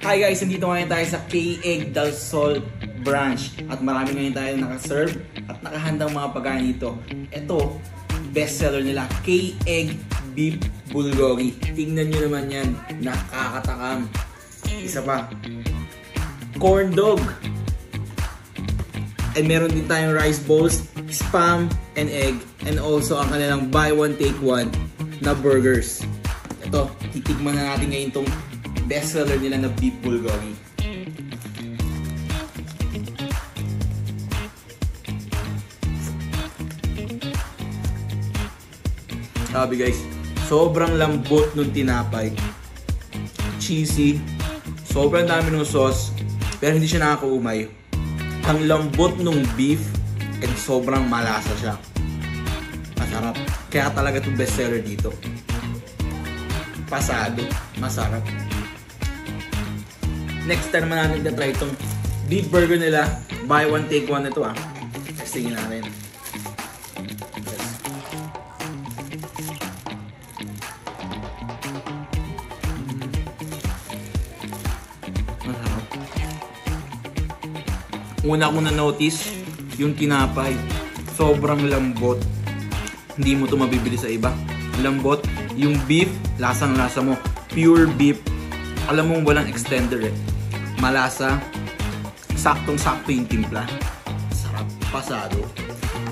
Hi guys, nandito ngayon tayo sa K-Egg Del Sol branch at marami ngayon tayo nakaserve at nakahandang mga pagkain dito. Ito, bestseller nila, K-Egg Beef Bulgogi. Tingnan nyo naman yan, nakakatakam. Isa pa, corn dog. And meron din tayong rice bowls, spam and egg, and also ang kanilang buy one take one na burgers. Ito, titikman na natin ngayon itong bestseller nila na beef bulgogi. Sabi guys, sobrang lambot nung tinapay. Cheesy, sobrang dami ng sauce, pero hindi siya nakakaumay. Ang lambot nung beef and sobrang malasa siya. Masarap. Kaya talaga itong bestseller dito. Pasado. Masarap. Next time naman natin na-try itong beef burger nila. Buy one take one ito ah. Testingin natin. Masarap. Una ko na-notice yung tinapay. Sobrang lambot. Hindi mo ito mabibili sa iba. Lambot. Yung beef, lasang-lasa mo. Pure beef. Alam mo walang extender eh. Malasa. Saktong-sakto yung timpla. Sarap. Pasado.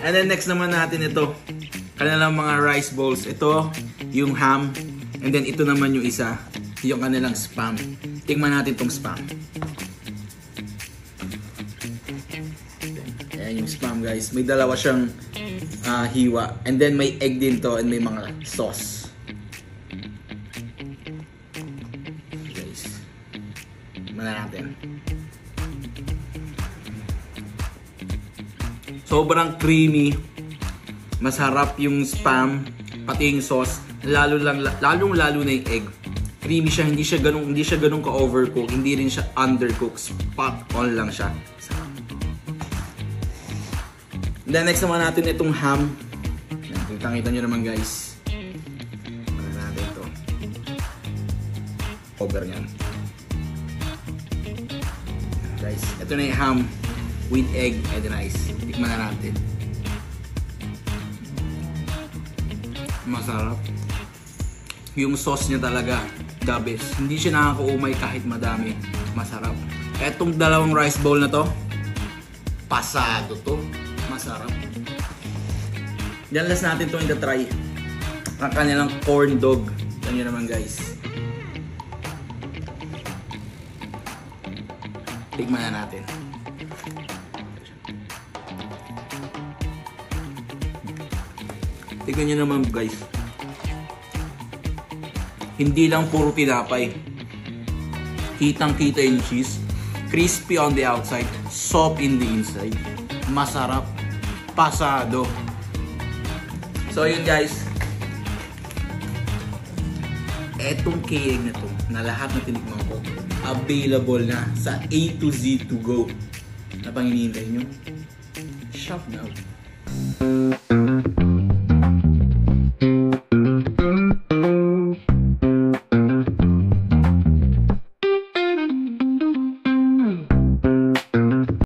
And then next naman natin ito. Kanilang mga rice bowls. Ito, yung ham. And then ito naman yung isa. Yung kanilang spam. Tingnan natin itong spam. Ayan yung spam guys. May dalawa siyang hiwa. And then may egg din to and may mga sauce. Mana natin. Sobrang creamy. Masarap yung spam, pati yung sauce, lalong lalo na yung egg. Creamy siya, hindi siya ganun ka-overcook, hindi rin siya undercook. Spot on lang siya. Sarap. Then next naman natin itong ham. Kitang-kita nyo naman guys. Mana natin ito. Over nyan. Guys, ito na yung ham with egg and rice. Tikman na natin. Masarap. Yung sauce niya talaga, the best. Hindi siya nakakaumay kahit madami. Masarap. Etong dalawang rice bowl na to, pasado to. Masarap. Yan last natin itong ita-try. Ang kanilang corn dog. Yan nyo naman guys. Tikman na natin. Tignan nyo naman guys. Hindi lang puro tinapay. Kitang-kita yung cheese. Crispy on the outside. Soft in the inside. Masarap. Pasado. So yun guys. Etong K-Egg na to, na lahat na tinikman ko, available na sa A to Z to go. Na pang hinihintay nyo? Shop now.